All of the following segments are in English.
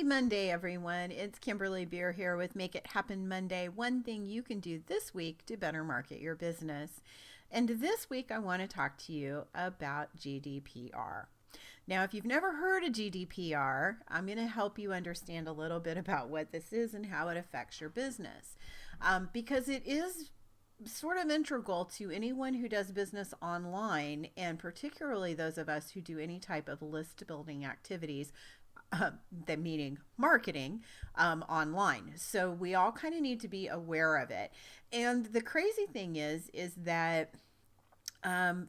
Monday, everyone. It's Kimberly Beer here with Make It Happen Monday. One thing you can do this week to better market your business. And this week, I want to talk to you about GDPR. Now, if you've never heard of GDPR, I'm going to help you understand a little bit about what this is and how it affects your business. Because it is sort of integral to anyone who does business online, and particularly those of us who do any type of list building activities, that meaning marketing online. So we all kind of need to be aware of it. And the crazy thing is that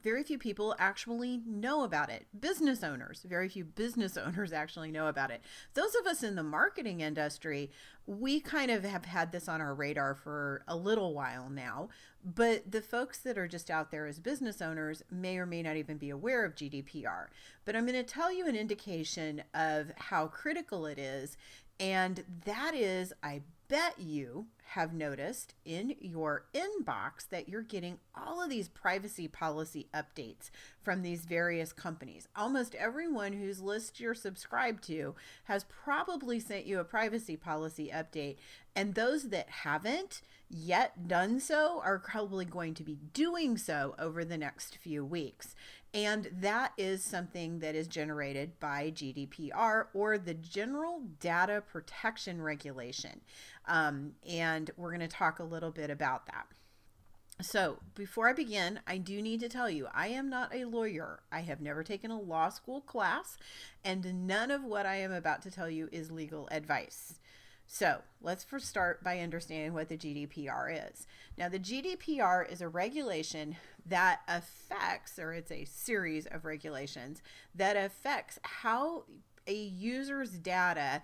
very few people actually know about it. Business owners, very few business owners actually know about it. Those of us in the marketing industry, we kind of have had this on our radar for a little while now, but the folks that are just out there as business owners may or may not even be aware of GDPR. But I'm going to tell you an indication of how critical it is, and that is, I bet you have noticed in your inbox that you're getting all of these privacy policy updates from these various companies. Almost everyone whose list you're subscribed to has probably sent you a privacy policy update, and those that haven't yet done so are probably going to be doing so over the next few weeks. And that is something that is generated by GDPR, or the General Data Protection Regulation. And we're going to talk a little bit about that. So before I begin, I do need to tell you, I am not a lawyer. I have never taken a law school class, and none of what I am about to tell you is legal advice. So let's first start by understanding what the GDPR is. Now, the GDPR is a regulation that affects, or it's a series of regulations that affects how a user's data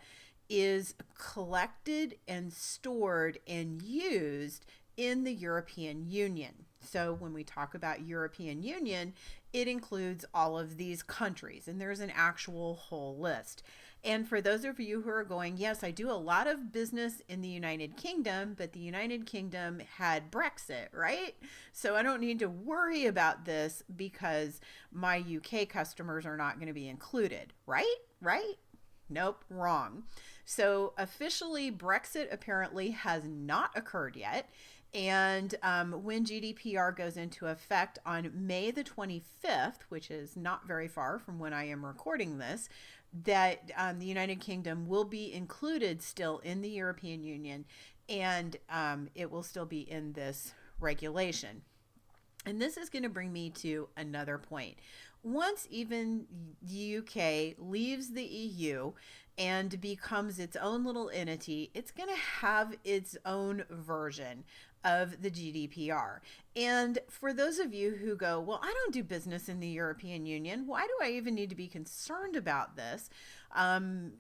is collected and stored and used in the European Union. So when we talk about European Union, it includes all of these countries, and there's an actual whole list. And for those of you who are going, yes, I do a lot of business in the United Kingdom, but the United Kingdom had Brexit, right? So I don't need to worry about this because my UK customers are not going to be included, right? Right? Nope, wrong. So officially, Brexit apparently has not occurred yet. And when GDPR goes into effect on May the 25th, which is not very far from when I am recording this, that the United Kingdom will be included still in the European Union, and it will still be in this regulation. And this is going to bring me to another point. Once even the UK leaves the EU and becomes its own little entity, it's going to have its own version of the GDPR. And for those of you who go, well, I don't do business in the European Union, why do I even need to be concerned about this? And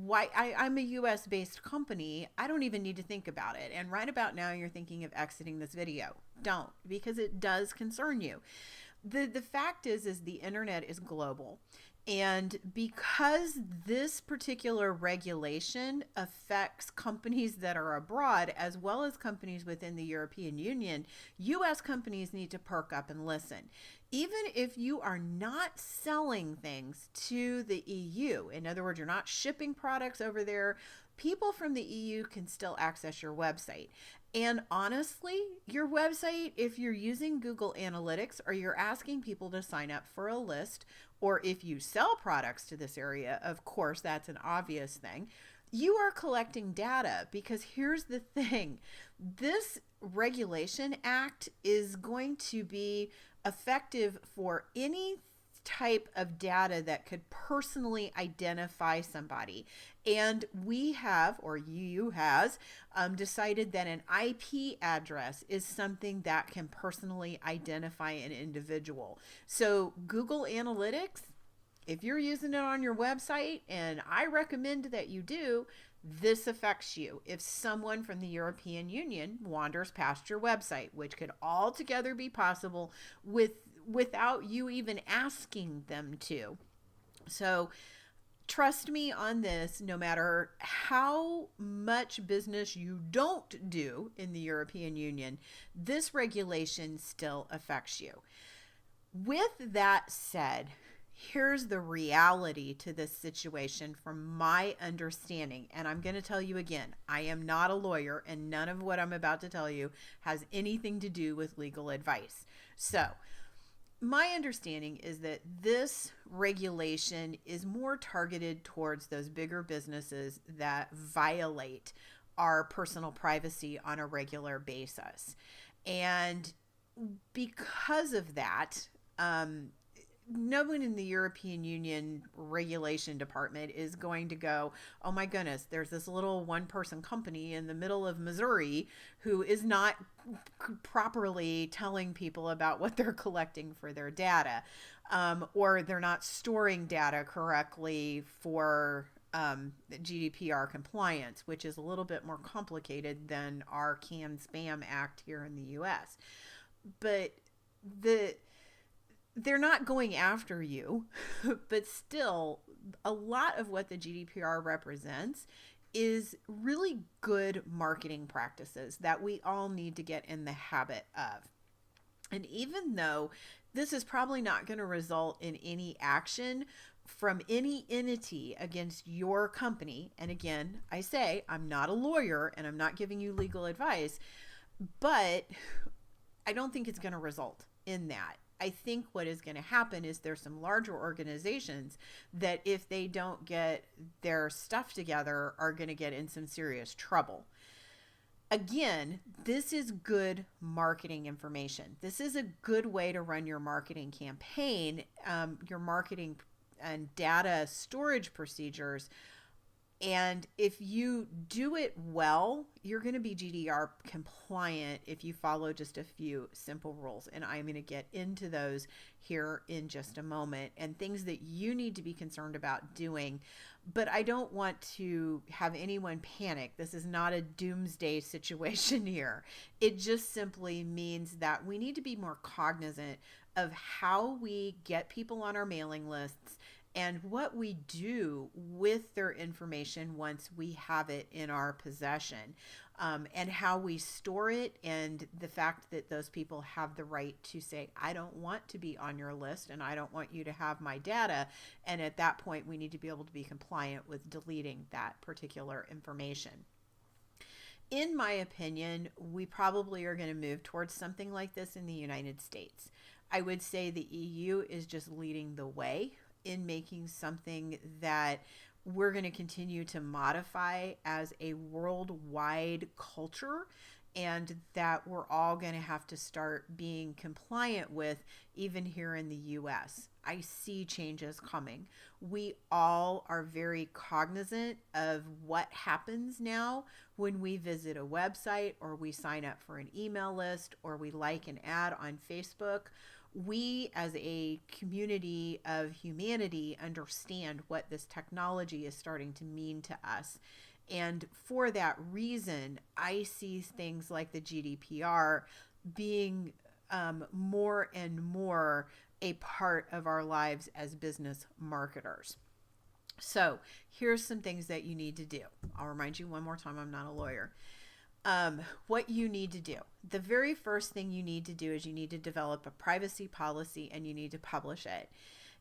why I'm a US based company, I don't even need to think about it. And right about now, you're thinking of exiting this video. Don't, because it does concern you. The fact is the internet is global. And because this particular regulation affects companies that are abroad as well as companies within the European Union, US companies need to perk up and listen. Even if you are not selling things to the EU, in other words, you're not shipping products over there, people from the EU can still access your website. And honestly, your website, if you're using Google Analytics or you're asking people to sign up for a list, or if you sell products to this area, of course, that's an obvious thing, you are collecting data. Because here's the thing, this regulation act is going to be effective for any type of data that could personally identify somebody. And we have, or you has, decided that an IP address is something that can personally identify an individual. So Google Analytics, if you're using it on your website, and I recommend that you do, this affects you if someone from the European Union wanders past your website, which could altogether be possible without you even asking them to. So trust me on this, no matter how much business you don't do in the European Union, this regulation still affects you. With that said, Here's the reality to this situation from my understanding. And I'm going to tell you again, I am not a lawyer, and none of what I'm about to tell you has anything to do with legal advice. So, my understanding is that this regulation is more targeted towards those bigger businesses that violate our personal privacy on a regular basis. And because of that, no one in the European Union regulation department is going to go, oh my goodness, there's this little one-person company in the middle of Missouri who is not properly telling people about what they're collecting for their data, or they're not storing data correctly for GDPR compliance, which is a little bit more complicated than our CAN-SPAM Act here in the US. But they're not going after you, but still, a lot of what the GDPR represents is really good marketing practices that we all need to get in the habit of. And even though this is probably not going to result in any action from any entity against your company, and again, I say I'm not a lawyer and I'm not giving you legal advice, but I don't think it's going to result in that. I think what is going to happen is there's some larger organizations that, if they don't get their stuff together, are going to get in some serious trouble. Again, this is good marketing information. This is a good way to run your marketing campaign, your marketing and data storage procedures. And if you do it well, you're going to be GDPR compliant if you follow just a few simple rules. And I'm going to get into those here in just a moment, and things that you need to be concerned about doing. But I don't want to have anyone panic. This is not a doomsday situation here. It just simply means that we need to be more cognizant of how we get people on our mailing lists and what we do with their information once we have it in our possession, and how we store it, and the fact that those people have the right to say, I don't want to be on your list and I don't want you to have my data. And at that point, we need to be able to be compliant with deleting that particular information. In my opinion, we probably are going to move towards something like this in the United States. I would say the EU is just leading the way in making something that we're going to continue to modify as a worldwide culture, and that we're all going to have to start being compliant with, even here in the US. I see changes coming. We all are very cognizant of what happens now when we visit a website, or we sign up for an email list, or we like an ad on Facebook. We, as a community of humanity, understand what this technology is starting to mean to us. And for that reason, I see things like the GDPR being more and more a part of our lives as business marketers. So here's some things that you need to do. I'll remind you one more time, I'm not a lawyer. What you need to do. The very first thing you need to do is you need to develop a privacy policy, and you need to publish it.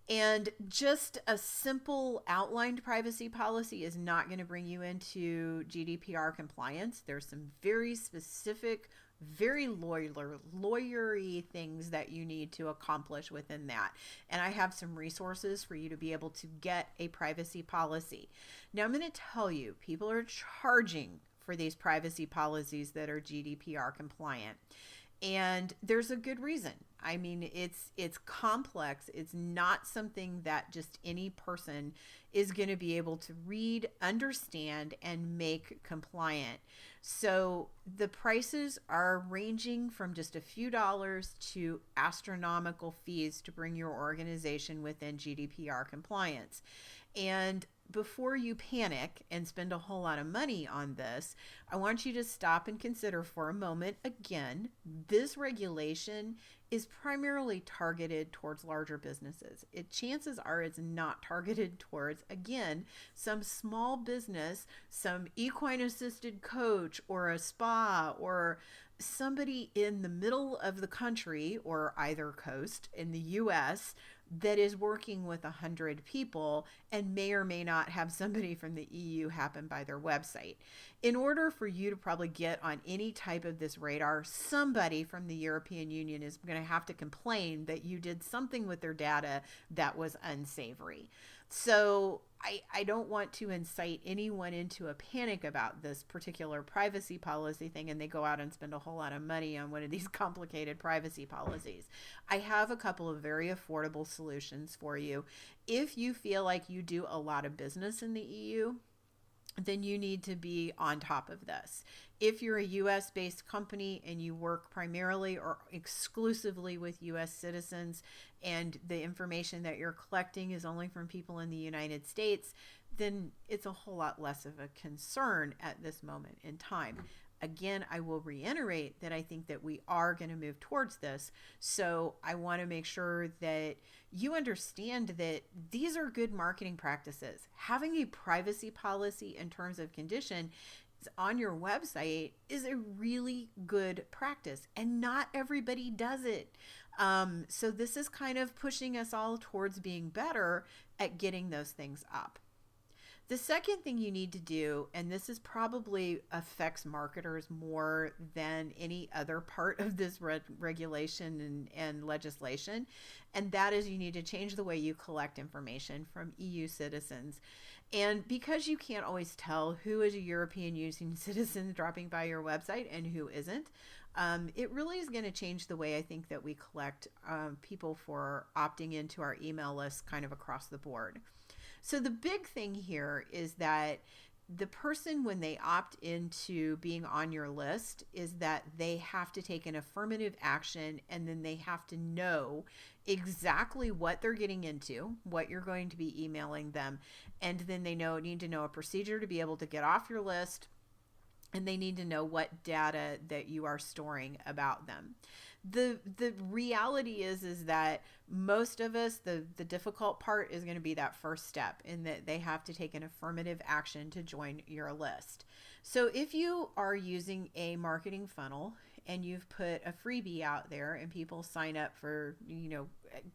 And just a simple outlined privacy policy is not going to bring you into GDPR compliance. There's some very specific, very lawyery things that you need to accomplish within that. And I have some resources for you to be able to get a privacy policy. Now, I'm going to tell you, people are charging for these privacy policies that are GDPR compliant. And there's a good reason. I mean, it's complex. It's not something that just any person is going to be able to read, understand, and make compliant. So the prices are ranging from just a few dollars to astronomical fees to bring your organization within GDPR compliance. And before you panic and spend a whole lot of money on this, I want you to stop and consider for a moment. Again, this regulation is primarily targeted towards larger businesses. Chances are it's not targeted towards, again, some small business, some equine assisted coach or a spa, or somebody in the middle of the country or either coast in the US that is working with 100 people and may or may not have somebody from the EU happen by their website. In order for you to probably get on any type of this radar, somebody from the European Union is going to have to complain that you did something with their data that was unsavory. So I don't want to incite anyone into a panic about this particular privacy policy thing and they go out and spend a whole lot of money on one of these complicated privacy policies. I have a couple of very affordable solutions for you. If you feel like you do a lot of business in the EU, then you need to be on top of this. If you're a US based company and you work primarily or exclusively with US citizens and the information that you're collecting is only from people in the United States, then it's a whole lot less of a concern at this moment in time. Again, I will reiterate that I think that we are going to move towards this. So I want to make sure that you understand that these are good marketing practices. Having a privacy policy in terms of condition on your website is a really good practice, and not everybody does it. So this is kind of pushing us all towards being better at getting those things up. The second thing you need to do, and this is probably affects marketers more than any other part of this regulation and legislation, and that is you need to change the way you collect information from EU citizens. And because you can't always tell who is a European Union citizen dropping by your website and who isn't, it really is going to change the way I think that we collect people for opting into our email list kind of across the board. So the big thing here is that the person, when they opt into being on your list, is that they have to take an affirmative action, and then they have to know exactly what they're getting into, what you're going to be emailing them, and then they need to know a procedure to be able to get off your list, and they need to know what data that you are storing about them. The reality is that most of us, the difficult part is going to be that first step, in that they have to take an affirmative action to join your list. So if you are using a marketing funnel and you've put a freebie out there and people sign up for,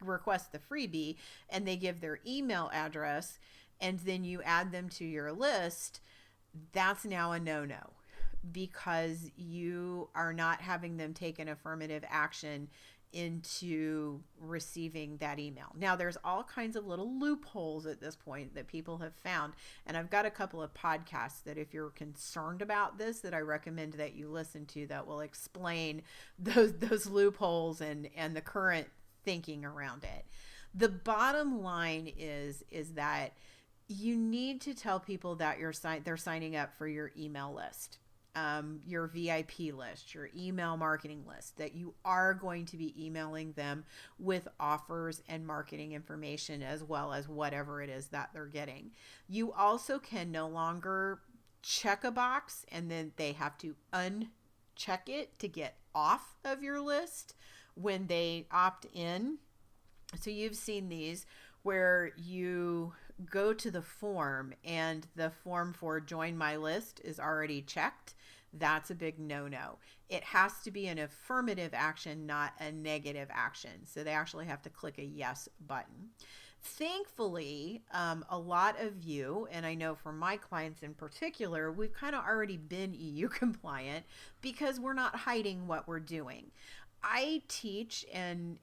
request the freebie, and they give their email address, and then you add them to your list, that's now a no-no, because you are not having them take an affirmative action into receiving that email. Now, there's all kinds of little loopholes at this point that people have found, and I've got a couple of podcasts that, if you're concerned about this, that I recommend that you listen to, that will explain those loopholes and the current thinking around it. The bottom line is that you need to tell people that they're signing up for your email list. Your VIP list, your email marketing list, that you are going to be emailing them with offers and marketing information, as well as whatever it is that they're getting. You also can no longer check a box and then they have to uncheck it to get off of your list when they opt in. So you've seen these where you go to the form and the form for join my list is already checked. That's a big no-no. It has to be an affirmative action, not a negative action. So they actually have to click a yes button. Thankfully, a lot of you, and I know for my clients in particular, we've kind of already been EU compliant because we're not hiding what we're doing. I teach and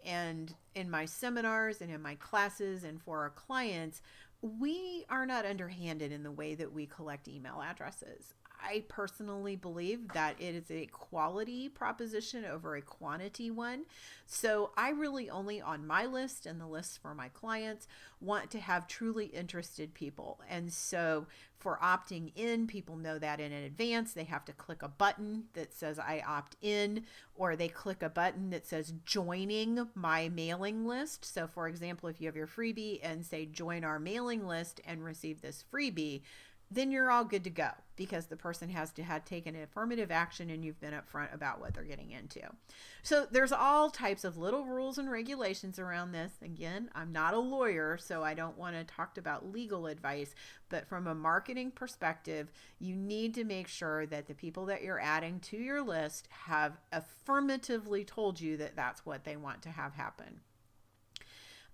in my seminars and in my classes and for our clients, we are not underhanded in the way that we collect email addresses. I personally believe that it is a quality proposition over a quantity one. So I really only, on my list and the lists for my clients, want to have truly interested people. And so for opting in, people know that in advance. They have to click a button that says I opt in, or they click a button that says joining my mailing list. So for example, if you have your freebie and say join our mailing list and receive this freebie, then you're all good to go, because the person has to have taken affirmative action and you've been upfront about what they're getting into. So there's all types of little rules and regulations around this. Again, I'm not a lawyer, so I don't want to talk about legal advice, but from a marketing perspective, you need to make sure that the people that you're adding to your list have affirmatively told you that that's what they want to have happen.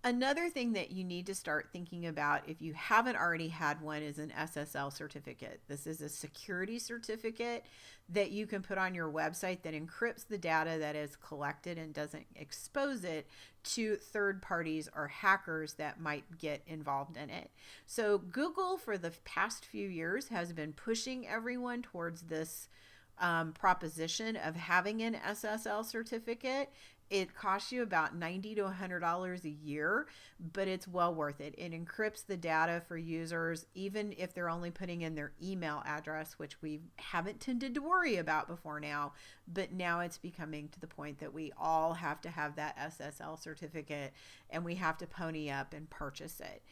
Another thing that you need to start thinking about if you haven't already had one is an SSL certificate. This is a security certificate that you can put on your website that encrypts the data that is collected and doesn't expose it to third parties or hackers that might get involved in it. So Google for the past few years has been pushing everyone towards this proposition of having an SSL certificate. It costs you about $90 to $100 a year, but it's well worth it. It encrypts the data for users, even if they're only putting in their email address, which we haven't tended to worry about before now. But now it's becoming to the point that we all have to have that SSL certificate and we have to pony up and purchase it.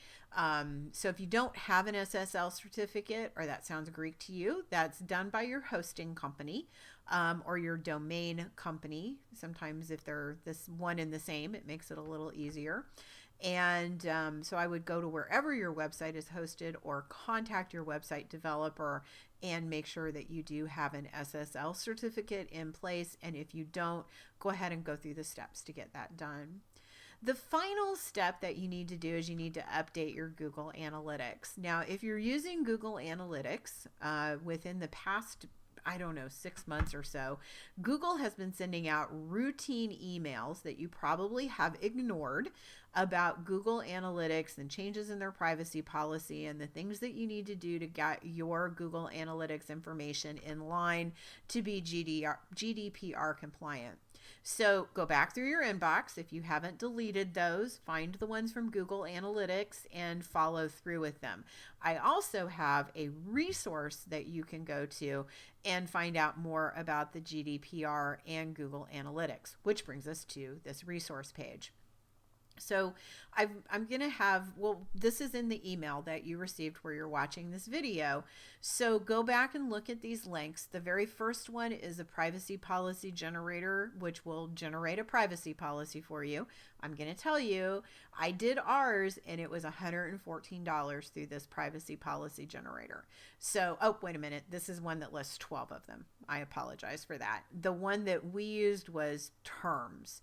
So if you don't have an SSL certificate, or that sounds Greek to you, that's done by your hosting company. Or your domain company. Sometimes if they're this one and the same, it makes it a little easier. And so I would go to wherever your website is hosted or contact your website developer and make sure that you do have an SSL certificate in place. And if you don't, go ahead and go through the steps to get that done. The final step that you need to do is you need to update your Google Analytics. Now, if you're using Google Analytics within the past 6 months or so, Google has been sending out routine emails that you probably have ignored about Google Analytics and changes in their privacy policy and the things that you need to do to get your Google Analytics information in line to be GDPR compliant. So go back through your inbox. If you haven't deleted those, find the ones from Google Analytics and follow through with them. I also have a resource that you can go to and find out more about the GDPR and Google Analytics, which brings us to this resource page. So I'm going to have, this is in the email that you received where you're watching this video. So go back and look at these links. The very first one is a privacy policy generator, which will generate a privacy policy for you. I'm going to tell you, I did ours and it was $114 through this privacy policy generator. So, wait a minute. This is one that lists 12 of them. I apologize for that. The one that we used was terms.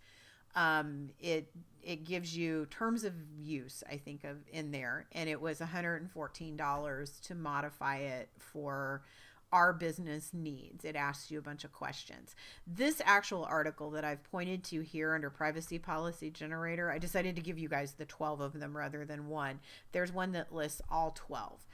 It gives you terms of use, I think, of in there, and it was $114 to modify it for our business needs. It asks you a bunch of questions. This actual article that I've pointed to here under privacy policy generator, I decided to give you guys the 12 of them rather than one. There's one that lists all 12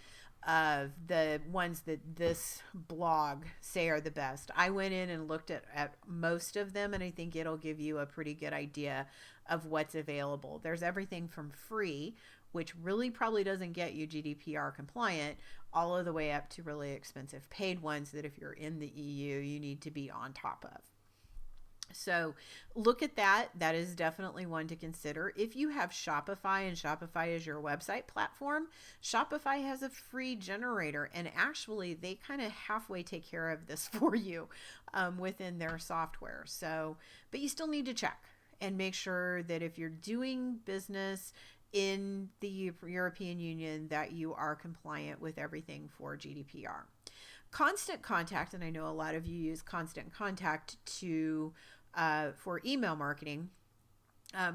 of the ones that this blog say are the best. I went in and looked at most of them, and I think it'll give you a pretty good idea of what's available. There's everything from free, which really probably doesn't get you GDPR compliant, all of the way up to really expensive paid ones that if you're in the EU, you need to be on top of. So look at that. That is definitely one to consider. If you have Shopify and Shopify is your website platform, Shopify has a free generator, and actually they kind of halfway take care of this for you within their software. So, but you still need to check and make sure that if you're doing business in the European Union that you are compliant with everything for GDPR. Constant Contact, and I know a lot of you use Constant Contact for email marketing.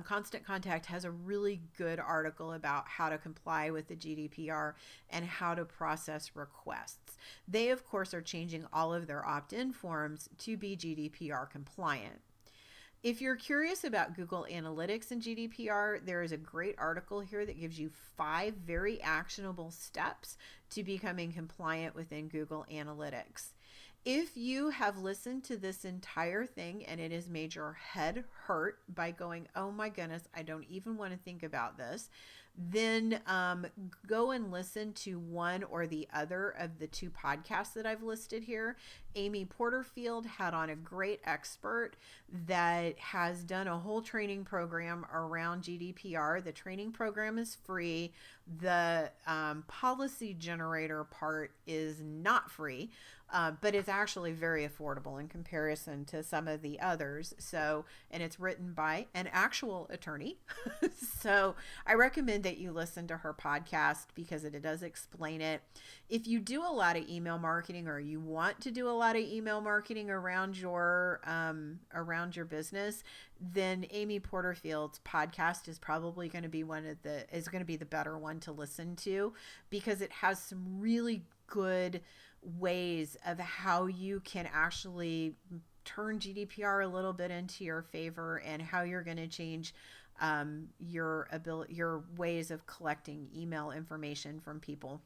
Constant Contact has a really good article about how to comply with the GDPR and how to process requests. They, of course, are changing all of their opt-in forms to be GDPR compliant. If you're curious about Google Analytics and GDPR, there is a great article here that gives you 5 very actionable steps to becoming compliant within Google Analytics. If you have listened to this entire thing and it has made your head hurt by going, oh my goodness, I don't even want to think about this, then go and listen to one or the other of the 2 podcasts that I've listed here. Amy Porterfield had on a great expert that has done a whole training program around GDPR. The training program is free. The policy generator part is not free. but it's actually very affordable in comparison to some of the others. So, and it's written by an actual attorney. So I recommend that you listen to her podcast because it does explain it. If you do a lot of email marketing, or you want to do a lot of email marketing around your business, then Amy Porterfield's podcast is probably going to be the better one to listen to, because it has some really good ways of how you can actually turn GDPR a little bit into your favor, and how you're going to change your ways of collecting email information from people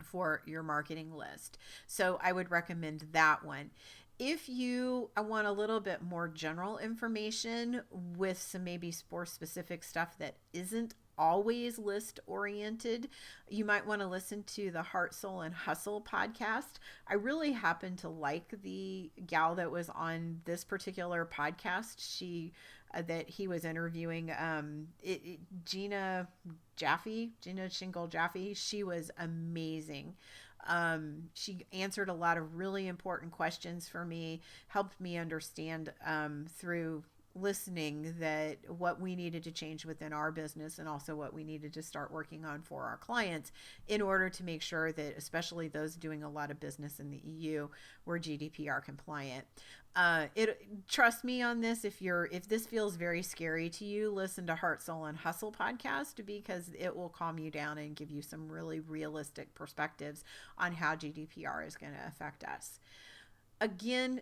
for your marketing list. So I would recommend that one. If you want a little bit more general information with some maybe more specific stuff that isn't always list oriented, you might want to listen to the Heart, Soul, and Hustle podcast. I really happen to like the gal that was on this particular podcast. That he was interviewing, Gina Shingle Jaffe. She was amazing. She answered a lot of really important questions for me, helped me understand through listening that what we needed to change within our business, and also what we needed to start working on for our clients, in order to make sure that especially those doing a lot of business in the EU were GDPR compliant. Trust me on this. If this feels very scary to you, listen to Heart, Soul, and Hustle podcast, because it will calm you down and give you some really realistic perspectives on how GDPR is going to affect us. Again,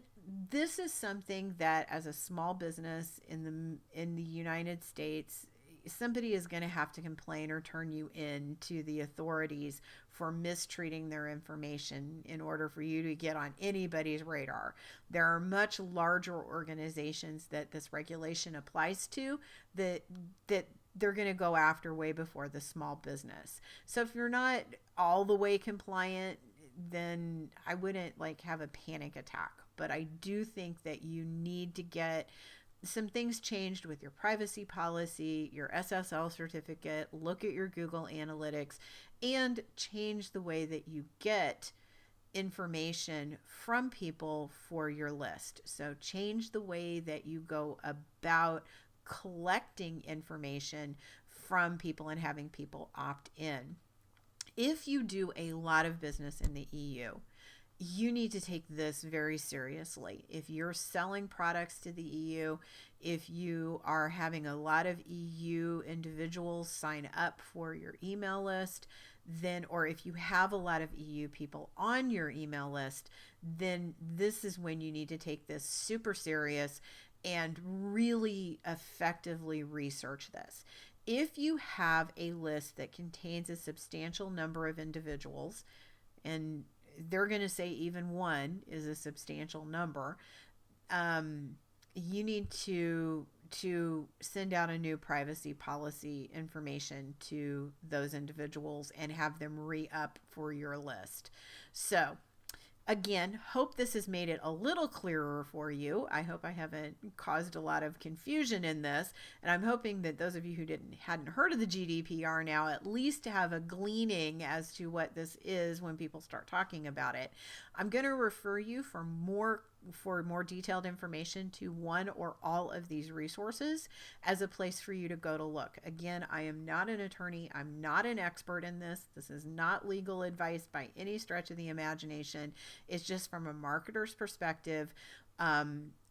this is something that, as a small business in the United States, somebody is going to have to complain or turn you in to the authorities for mistreating their information in order for you to get on anybody's radar. There are much larger organizations that this regulation applies to that they're going to go after way before the small business. So if you're not all the way compliant, then I wouldn't have a panic attack. But I do think that you need to get some things changed with your privacy policy, your SSL certificate, look at your Google Analytics, and change the way that you get information from people for your list. So change the way that you go about collecting information from people and having people opt in. If you do a lot of business in the EU, you need to take this very seriously. If you're selling products to the EU, if you are having a lot of EU individuals sign up for your email list, or if you have a lot of EU people on your email list, then this is when you need to take this super serious and really effectively research this. If you have a list that contains a substantial number of individuals, and they're going to say even one is a substantial number, you need to send out a new privacy policy information to those individuals and have them re-up for your list. So again, hope this has made it a little clearer for you. I hope I haven't caused a lot of confusion in this, and I'm hoping that those of you who hadn't heard of the GDPR now at least have a gleaning as to what this is when people start talking about it. I'm going to refer you for more detailed information to one or all of these resources as a place for you to go to look. Again, I am not an attorney. I'm not an expert in this. This is not legal advice by any stretch of the imagination. It's just from a marketer's perspective,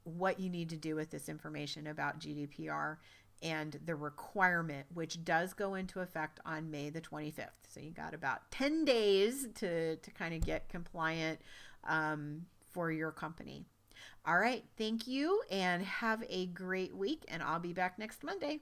what you need to do with this information about GDPR and the requirement, which does go into effect on May the 25th. So you got about 10 days to kind of get compliant for your company. All right. Thank you, and have a great week, and I'll be back next Monday.